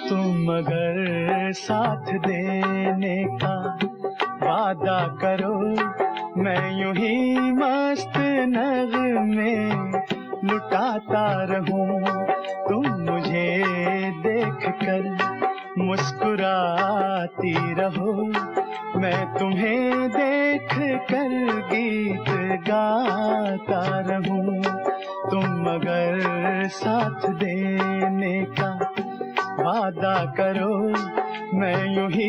तुम अगर साथ देने का वादा करो, मैं यूं ही मस्त नगमे लुटाता रहूं। तुम मुझे देख कर मुस्कुराती रहो, मैं तुम्हें देख कर गीत गाता रहूं। तुम अगर साथ देने का वादा करो, मैं यूं ही